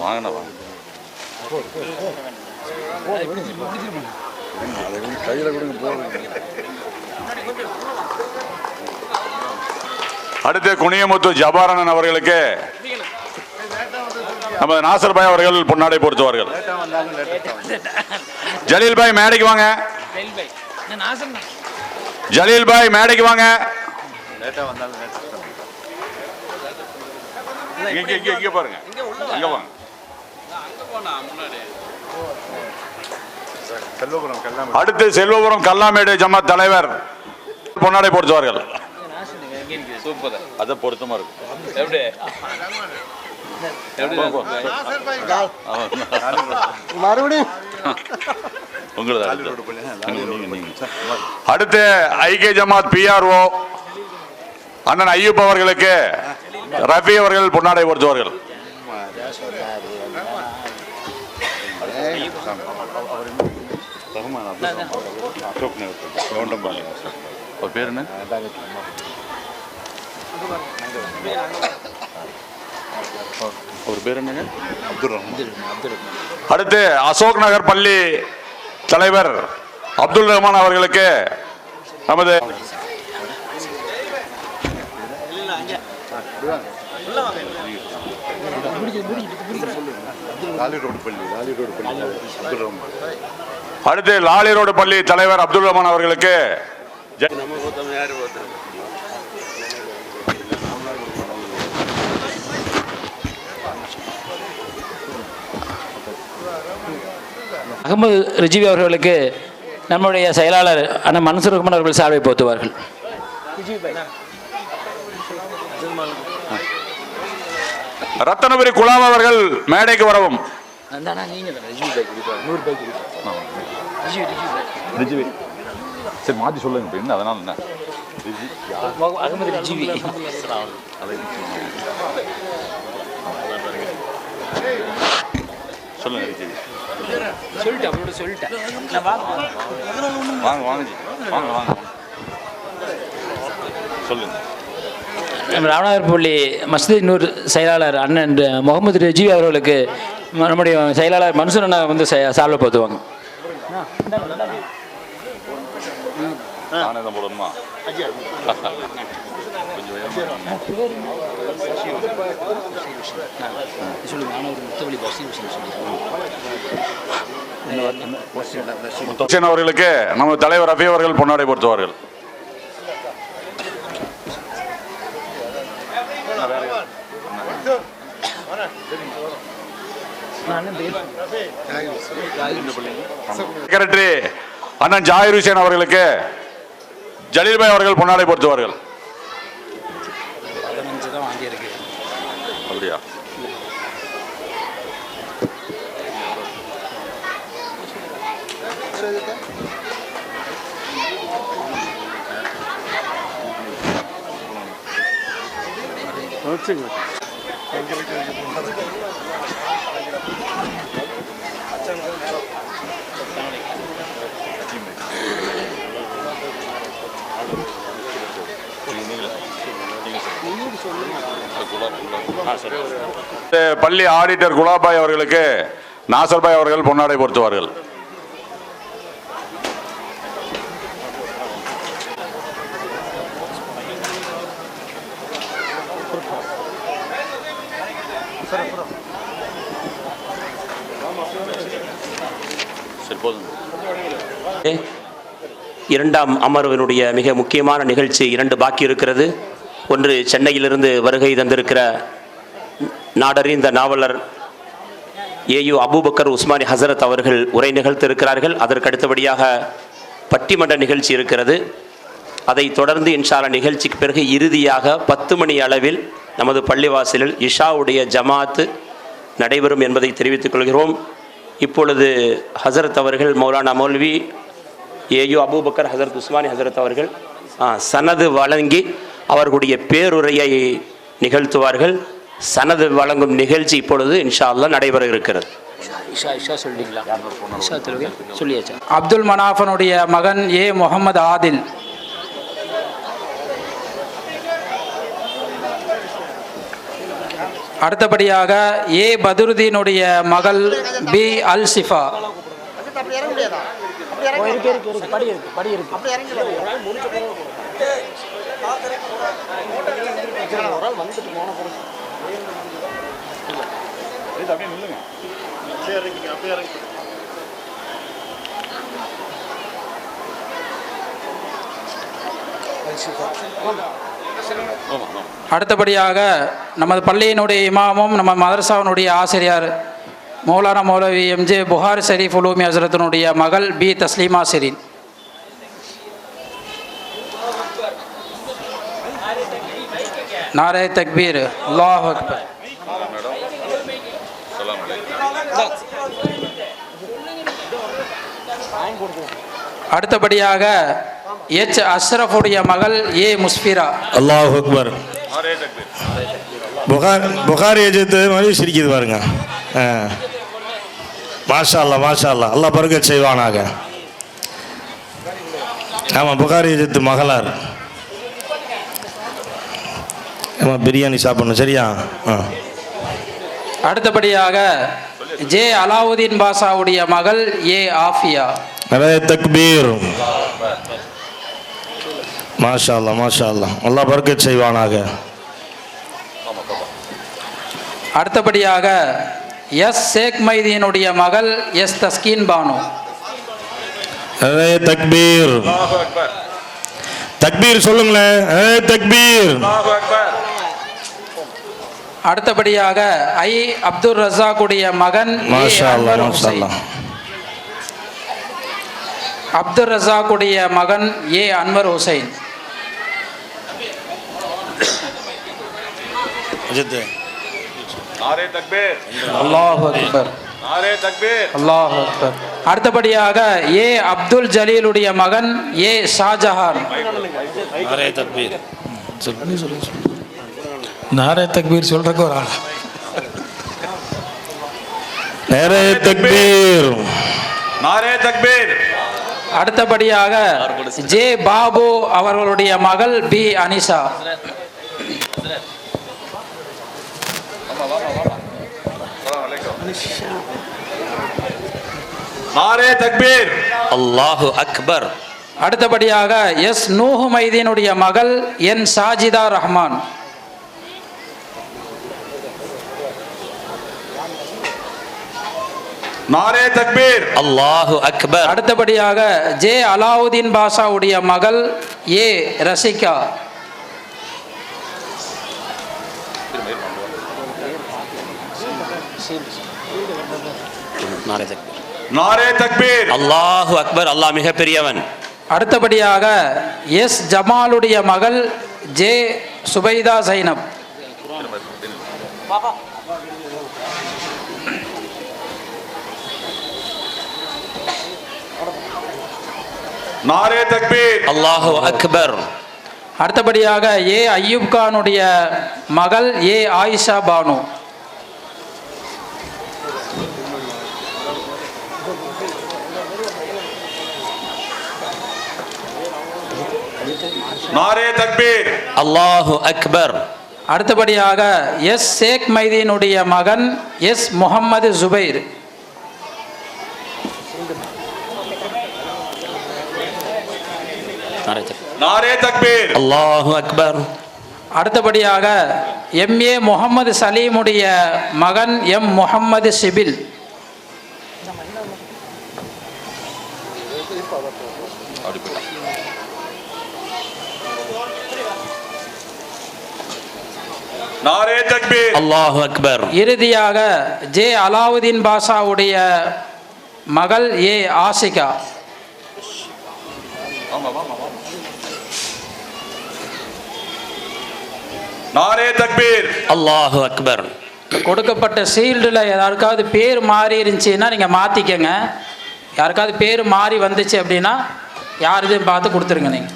வாங்கண்ணா வாங்க. கையில் கொடுங்க. அடுத்து குனியமுத்து ஜபாரனன் அவர்களுக்கு நமது நாசர் பாய் அவர்கள் பொன்னாடை பொருத்துவார்கள். ஜலீல் பாய் மேடைக்கு வாங்க. ஜலீல் பாய் மேடைக்கு வாங்க. இங்க பாருங்க, இங்க வாங்க. அடுத்து செல்வபுரம் கல்லாமேடு ஜமாத் தலைவர் பொன்னாடை பொருத்துவார்கள். அத பொருத்தமா இருக்கு. மறுபடியும் அடுத்து ஐக்கிய ஜமாத் PRO அண்ணன் ஐயூப் அவர்களுக்கு ரஃபி அவர்கள் பொன்னாடை பொருத்துவார்கள். பேர் என்ன? ஒரு பேர் என்னங்க? அடுத்து அசோக் நகர் பள்ளி தலைவர் அப்துல் ரஹ்மான் அவர்களுக்கு நமது அடுத்து லாலி ரோடு பள்ளி தலைவர் அப்துல் ரஹ்மான் அவர்களுக்கு அகமது ரிஜிவி அவர்களுக்கு நம்முடைய செயலாளர் அண்ணன் மன்சூர் ரஹ்மான் அவர்கள் சால்வை போத்துவார்கள். ரத்தனபுரி குலாம் அவர்கள் மேடைக்கு வரவும். சரி மாற்றி சொல்லுங்க. என்ன அதனால என்ன அகமது ரிஜிவி சொல்லுங்க. ரிஜிவி சொல்லிட்டேன், அவரோட சொல்லிட்டேன். வாங்க வாங்க வாங்க வாங்க சொல்லுங்க. நம்ம ராமநாதபுரப்பள்ளி மஸ்ஜித் நூர் செயலாளர் அண்ணன் முகமது ரிஜிவி அவர்களுக்கு நம்முடைய செயலாளர் மன்சூர் அண்ணா வந்து சால்வை போத்துவாங்க. போடணுமா? அவர்களுக்கு நமது தலைவர் ரஃபி அவர்கள் பொன்னாடை பொருத்துவார்கள். செக்ரட்டரி அண்ணன் ஜாகிர் ஹுசேன் அவர்களுக்கு ஜலீல் பாய் அவர்கள் பொன்னாடை பொருத்துவார்கள். அப்படியா? பள்ளி ஆடிட்டர் குலாபாய் அவர்களுக்கு நாசர்பாய் அவர்கள் பொன்னாடை பொருத்துவார்கள். இரண்டாம் அமர்வினுடைய மிக முக்கியமான நிகழ்ச்சி 2 பாக்கி இருக்கிறது. ஒன்று சென்னையிலிருந்து வருகை தந்திருக்கிற நாடறிந்த நாவலர் AU அபூபக்கர் உஸ்மானி ஹசரத் அவர்கள் உரை நிகழ்த்திருக்கிறார்கள். அதற்கு அடுத்தபடியாக பட்டிமன்ற நிகழ்ச்சி இருக்கிறது. அதைத் தொடர்ந்து இன்ஷா அல்லாஹ் நிகழ்ச்சிக்கு பிறகு இறுதியாக 10 மணி அளவில் நமது பள்ளிவாசலில் இஷாவுடைய ஜமாத்து நடைபெறும் என்பதை தெரிவித்துக் கொள்கிறோம். இப்பொழுது ஹசரத் அவர்கள் மௌலானா மௌல்வி AU அபூபக்கர் ஹசரத் உஸ்மானி ஹசரத் அவர்கள் சனது வழங்கி அவர்களுடைய பேருரையை நிகழ்த்துவார்கள். சனது வழங்கும் நிகழ்ச்சி இப்பொழுது இன்ஷா அல்லாஹ் நடைபெற இருக்கிறது. அப்துல் மனாஃபனுடைய மகன் முகமது ஆதில். அடுத்தபடியாக ஏ பதுருதீனுடைய மகள் பி அல் சிஃபா. அப்படி இறங்க முடியாதா? அப்படி இறங்க அப்படி இறங்கிடாது. ஒரு ஆள் வந்துட்டு போன பிறகு அப்படியே நில்லுங்க. சரி, அப்படியே இறங்கி. அடுத்தபடியாக நமது பள்ளியினுடைய இமாமும் நம்ம மதரசாவினுடைய ஆசிரியர் மௌலானா மௌலவி எம்ஜே புகாரி ஷரீஃப் உலூமி ஹசரத்தினுடைய மகள் பி தஸ்லீமா ஷெரீன். நாரே தக்பீர், அல்லாஹ் அக்பர். அடுத்தபடியாக எச் அஷ்ரஃபுடைய மகள் ஏ முஸ்பிரா. அல்லாஹ் அக்பர். புகாரி எஜத்து மாதிரி சிரிக்குது பாருங்க. மாஷா அல்லா, மாஷா அல்லா, அல்லாஹ் பரக்கத் செய்வானாக. ஆமாம், புகாரி எஜத்து மகளார். ஆமாம், பிரியாணி சாப்பிடணும், சரியா? அடுத்தபடியாக ஜே அலாவுதீன் பாஷாவுடைய மகள் ஏ ஆஃபியா. நிறைய தக்பீர். மாஷா அல்லா, மாஷா அல்லா, அல்லாஹ் பரக்கத் செய்வானாக. அடுத்தபடியாக எஸ் ஷேக் மைதீனுடைய மகள் எஸ் தஸ்கீன் பானு. நிறைய தக்பீர். தக்பீர் சொல்லுங்களேன், தக்பீர். அடுத்தபடியாக ஐ அப்துல் ரஸாக்குடைய மகன் மாஷா அல்லாஹ், மாஷா ஹுசைன். அல்லாஹ். அப்துல் ரஸாக்குடைய மகன் ஏ அன்வர் ஹுசைன். நாரே தக்பீர், அல்லாஹ் அக்பர், நாரே தக்பீர். அல்லாஹ் அக்பர். அடுத்தபடியாக ஏ அப்துல் ஜலீலுடைய மகன் ஏ ஷாஜஹான். நாரே தக்பீர். நாரே தக்பீர் சொல்றதுக்கு ஒரு ஆள். நிறைய தக்பீர். நாரே தக்பீர். அடுத்தபடியாக ஜே பாபு அவர்களுடைய மகள் பி அனிஷா. நாரே தக்பீர். அல்லாஹு அக்பர். அடுத்தபடியாக எஸ் நூஹு மைதீனுடைய மகள் என் சாஜிதா ரஹ்மான். நாரே தக்பீர். அல்லாஹு அக்பர். அடுத்தபடியாக ஜே அலாவுதீன் பாஷாவுடைய மகள் ஏ ரசிகா. நாரே தக்பீர். அல்லாஹு அக்பர். அல்லாஹ் மிக பெரியவன். அடுத்தபடியாக எஸ் ஜமாலுடைய மகள் ஜே சுபைதா சைனப். நாரே தக்பீர். அல்லாஹு அக்பர். அடுத்தபடியாக ஏ அய்யூப் கானுடைய மகள் ஏ ஆயிஷா பானு. நாரே தக்பீர். அல்லாஹு அக்பர். அடுத்தபடியாக எஸ் ஷேக் மைதீனுடைய மகன் எஸ் முகம்மது ஜுபைர். நாரே தக்பீர். அல்லாஹு அக்பர். அடுத்தபடியாக எம்ஏ முகமது சலீமுடைய மகன் எம் முகம்மது ஷிபில். நாரே தக்பீர். அல்லாஹு அக்பர். இறுதியாக ஜே அலாவுதீன் பாஷாவுடைய மகள் ஏ ஆசிகா. நாரே தக்பீர். அல்லாஹு அக்பர். கொடுக்கப்பட்ட ஷீல்டில் யாருக்காவது பேர் மாறி இருந்துச்சுன்னா நீங்கள் மாற்றிக்கங்க. யாருக்காவது பேர் மாறி வந்துச்சு அப்படின்னா யார் இதையும் பார்த்து கொடுத்துருங்க நீங்கள்.